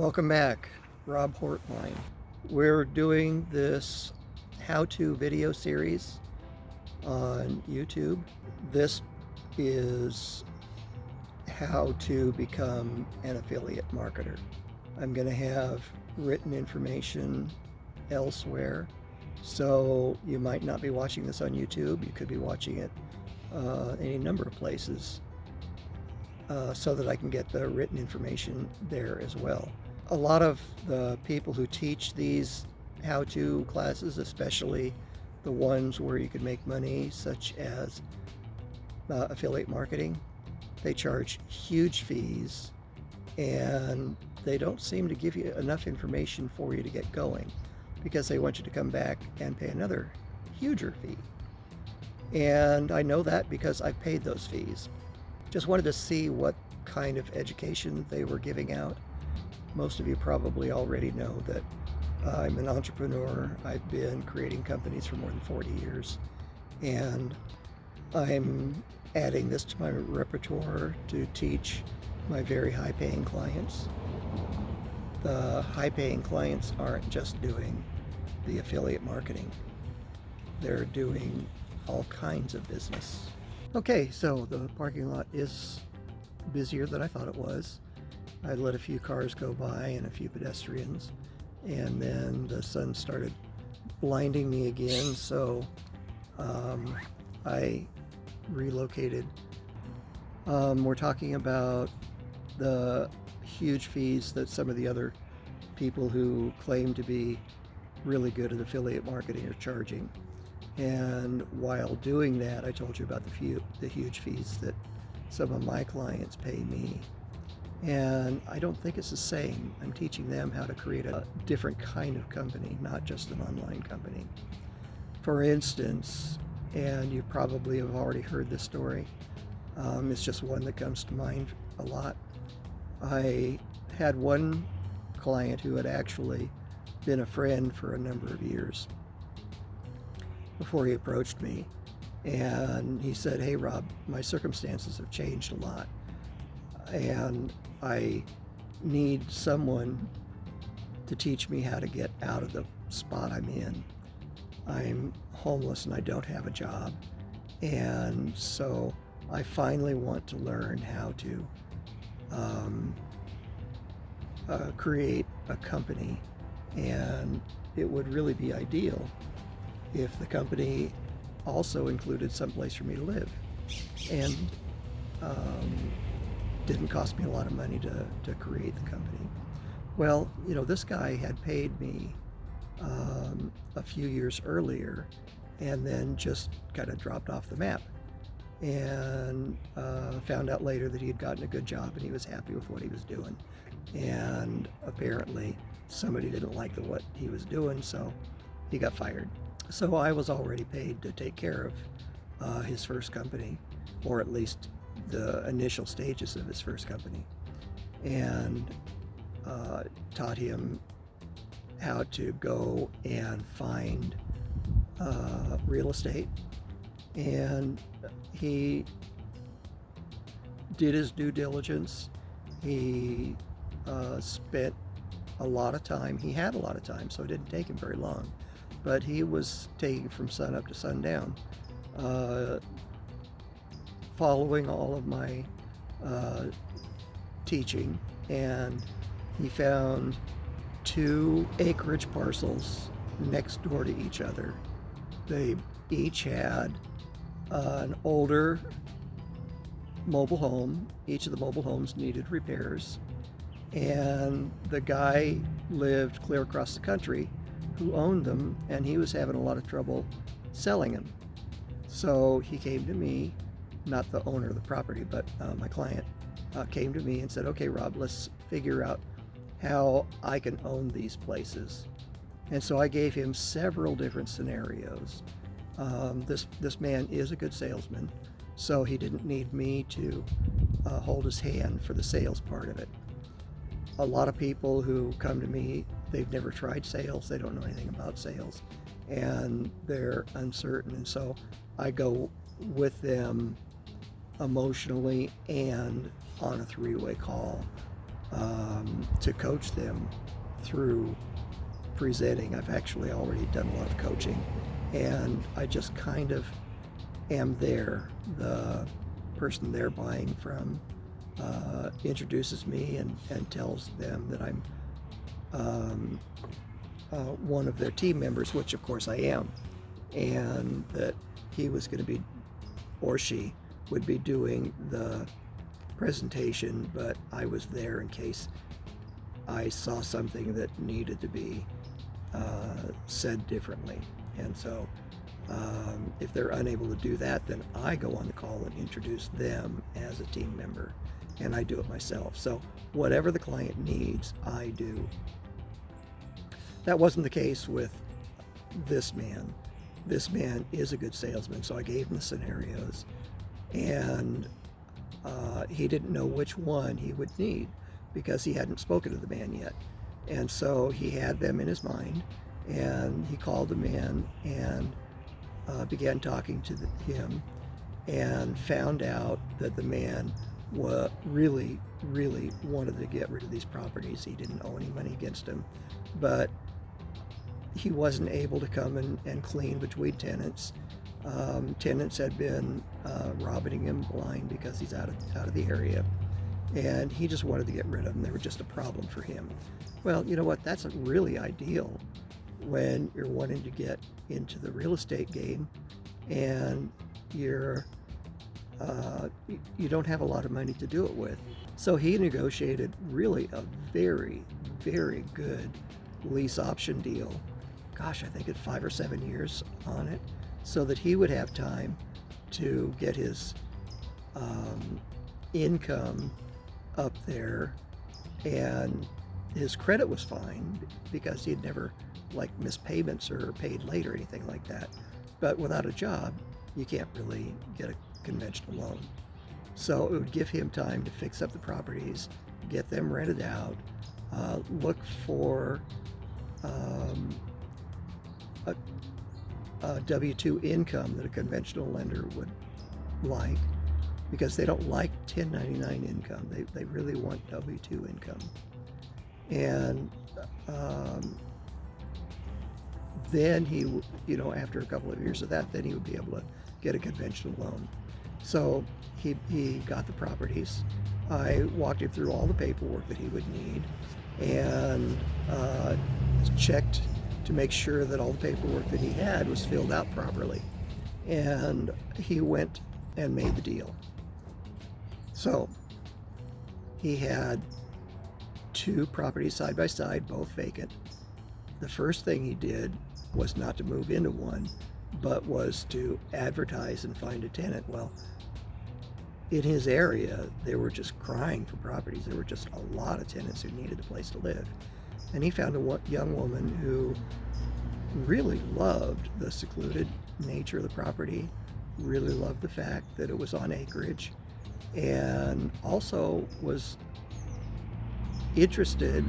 Welcome back, Rob Hortline. We're doing this how-to video series on YouTube. This is how to become an affiliate marketer. I'm going to have written information elsewhere, so you might not be watching this on YouTube. You could be watching it any number of places so that I can get the written information there as well. A lot of the people who teach these how-to classes, especially the ones where you can make money, such as affiliate marketing, they charge huge fees and they don't seem to give you enough information for you to get going because they want you to come back and pay another huger fee. And I know that because I've paid those fees. Just wanted to see what kind of education they were giving out. Most of you probably already know that I'm an entrepreneur. I've been creating companies for more than 40 years, and I'm adding this to my repertoire to teach my very high-paying clients. The high-paying clients aren't just doing the affiliate marketing. They're doing all kinds of business. Okay, so the parking lot is busier than I thought it was. I let a few cars go by and a few pedestrians, and then the sun started blinding me again, so I relocated. We're talking about the huge fees that some of the other people who claim to be really good at affiliate marketing are charging. And while doing that, I told you about the huge fees that some of my clients pay me. And I don't think it's the same. I'm teaching them how to create a different kind of company, not just an online company. For instance, and you probably have already heard this story, it's just one that comes to mind a lot. I had one client who had actually been a friend for a number of years before he approached me, and he said, "Hey Rob, my circumstances have changed a lot and I need someone to teach me how to get out of the spot I'm in. I'm homeless and I don't have a job, and so I finally want to learn how to create a company, and it would really be ideal if the company also included some place for me to live and didn't cost me a lot of money to create the company." Well, this guy had paid me a few years earlier and then just kind of dropped off the map, and found out later that he had gotten a good job and he was happy with what he was doing, and apparently somebody didn't like what he was doing, so he got fired. So I was already paid to take care of his first company, or at least the initial stages of his first company, and taught him how to go and find real estate. And he did his due diligence. He spent a lot of time. He had a lot of time, so it didn't take him very long. But he was taking from sun up to sundown, following all of my teaching, and he found 2 acreage parcels next door to each other. They each had an older mobile home. Each of the mobile homes needed repairs, and the guy lived clear across the country who owned them, and he was having a lot of trouble selling them. So he came to me, not the owner of the property, but my client came to me and said, "Okay, Rob, let's figure out how I can own these places." And so I gave him several different scenarios. This man is a good salesman, so he didn't need me to hold his hand for the sales part of it. A lot of people who come to me, they've never tried sales, they don't know anything about sales, and they're uncertain, and so I go with them emotionally and on a 3-way call to coach them through presenting. I've actually already done a lot of coaching, and I just kind of am there. The person they're buying from introduces me and tells them that I'm one of their team members, which of course I am, and that he was going to be, or she would be doing the presentation, but I was there in case I saw something that needed to be said differently. And so if they're unable to do that, then I go on the call and introduce them as a team member, and I do it myself. So whatever the client needs, I do. That wasn't the case with this man. This man is a good salesman, so I gave him the scenarios, and he didn't know which one he would need because he hadn't spoken to the man yet. And so he had them in his mind, and he called the man and began talking to him, and found out that the man really wanted to get rid of these properties. He didn't owe any money against him, but he wasn't able to come and clean between tenants. Tenants had been robbing him blind because he's out of the area, and he just wanted to get rid of them. They were just a problem for him. Well, you know what? That's really ideal when you're wanting to get into the real estate game and you don't have a lot of money to do it with. So he negotiated really a very good lease option deal. Gosh, I think it's 5 or 7 years on it, so that he would have time to get his income up there, and his credit was fine because he'd never missed payments or paid late or anything like that. But without a job, you can't really get a conventional loan. So it would give him time to fix up the properties, get them rented out, look for a W-2 income that a conventional lender would like, because they don't like 1099 income. They really want W-2 income. And then he, after a couple of years of that, then he would be able to get a conventional loan. So he got the properties. I walked him through all the paperwork that he would need, and checked to make sure that all the paperwork that he had was filled out properly. And he went and made the deal. So he had 2 properties side by side, both vacant. The first thing he did was not to move into one, but was to advertise and find a tenant. Well, in his area, they were just crying for properties. There were just a lot of tenants who needed a place to live. And he found a young woman who really loved the secluded nature of the property, really loved the fact that it was on acreage, and also was interested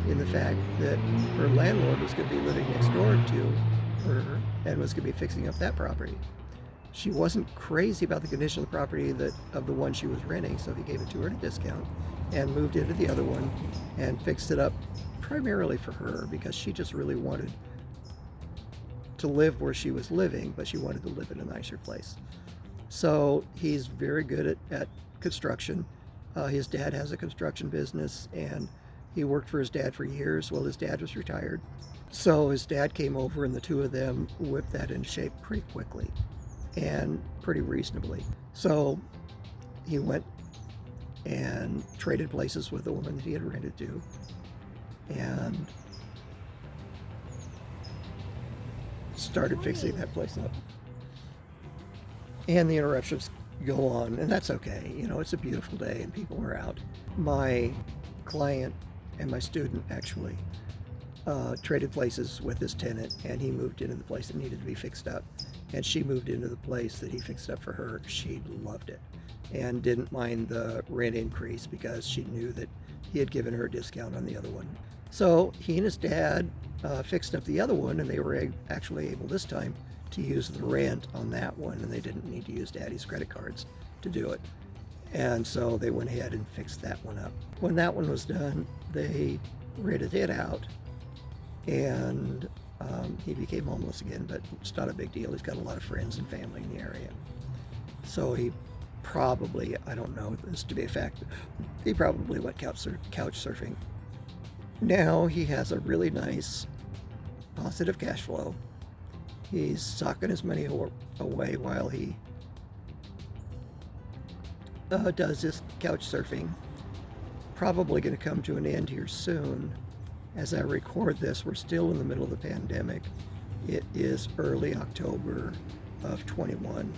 in the fact that her landlord was going to be living next door to her and was going to be fixing up that property. She wasn't crazy about the condition of the property of the one she was renting, so he gave it to her at a discount and moved into the other one and fixed it up primarily for her, because she just really wanted to live where she was living, but she wanted to live in a nicer place. So he's very good at construction. His dad has a construction business, and he worked for his dad for years while his dad was retired. So his dad came over, and the two of them whipped that into shape pretty quickly and pretty reasonably. So he went and traded places with the woman that he had rented to, and started fixing that place up. And the interruptions go on, and that's okay. It's a beautiful day and people are out. My client and my student actually traded places with this tenant, and he moved into the place that needed to be fixed up, and she moved into the place that he fixed up for her. She loved it and didn't mind the rent increase because she knew that he had given her a discount on the other one. So he and his dad fixed up the other one, and they were actually able this time to use the rent on that one, and they didn't need to use Daddy's credit cards to do it. And so they went ahead and fixed that one up. When that one was done, they rented it out, and he became homeless again, but it's not a big deal. He's got a lot of friends and family in the area. So he probably, I don't know this to be a fact, he probably went couch surfing. Now he has a really nice positive cash flow. He's socking his money away while he does this couch surfing. Probably going to come to an end here soon. As I record this, we're still in the middle of the pandemic. It is early October of 21.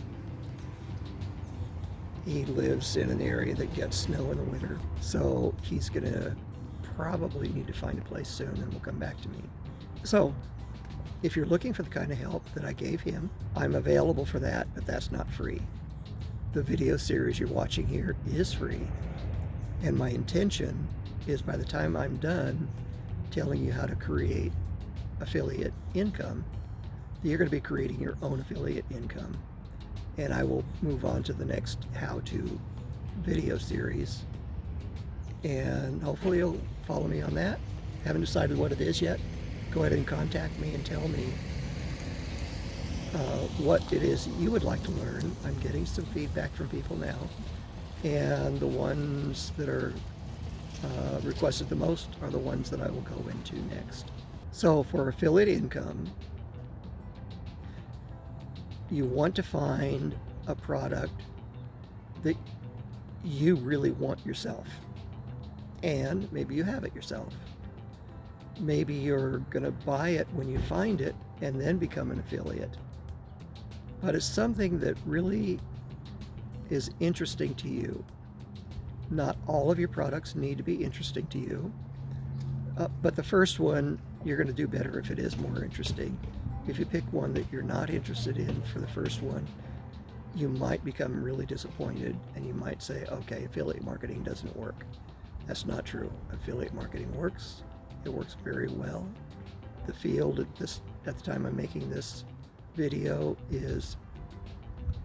He lives in an area that gets snow in the winter, so he's going to probably need to find a place soon, and will come back to me. So if you're looking for the kind of help that I gave him, I'm available for that, but that's not free. The video series you're watching here is free, and my intention is by the time I'm done telling you how to create affiliate income, you're going to be creating your own affiliate income. And I will move on to the next how-to video series, and hopefully you'll follow me on that. Haven't decided what it is yet. Go ahead and contact me and tell me what it is you would like to learn. I'm getting some feedback from people now, and the ones that are requested the most are the ones that I will go into next. So for affiliate income, you want to find a product that you really want yourself, and maybe you have it yourself. Maybe you're going to buy it when you find it and then become an affiliate. But it's something that really is interesting to you. Not all of your products need to be interesting to you, but the first one, you're going to do better if it is more interesting. If you pick one that you're not interested in for the first one, you might become really disappointed, and you might say, okay, affiliate marketing doesn't work. That's not true. Affiliate marketing works. It works very well. The field at the time I'm making this video is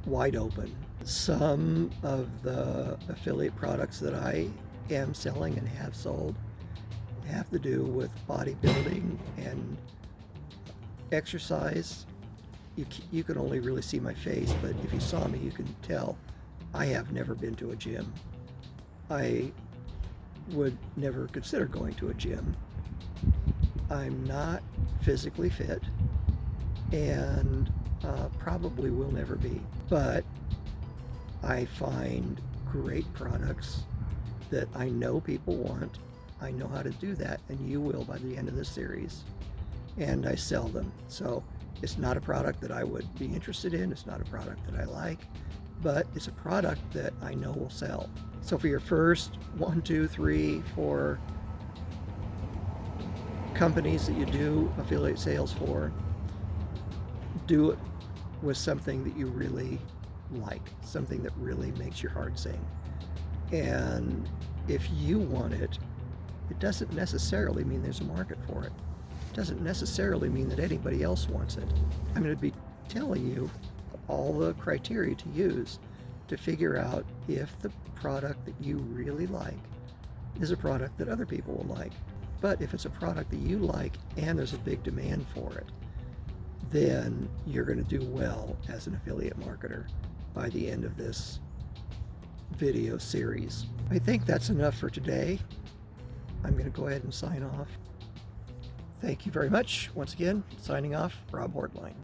wide open. Some of the affiliate products that I am selling and have sold have to do with bodybuilding and exercise. You can only really see my face, but if you saw me, you can tell I have never been to a gym. I would never consider going to a gym. I'm not physically fit, and probably will never be. But I find great products that I know people want. I know how to do that, and you will by the end of this series. And I sell them. So it's not a product that I would be interested in. It's not a product that I like, but it's a product that I know will sell. So for your first 1, 2, 3, 4 companies that you do affiliate sales for, do it with something that you really like, something that really makes your heart sing. And if you want it, it doesn't necessarily mean there's a market for it. It doesn't necessarily mean that anybody else wants it. I'm going to be telling you all the criteria to use to figure out if the product that you really like is a product that other people will like. But if it's a product that you like and there's a big demand for it, then you're going to do well as an affiliate marketer by the end of this video series. I think that's enough for today. I'm going to go ahead and sign off. Thank you very much. Once again, signing off, Rob Hortline.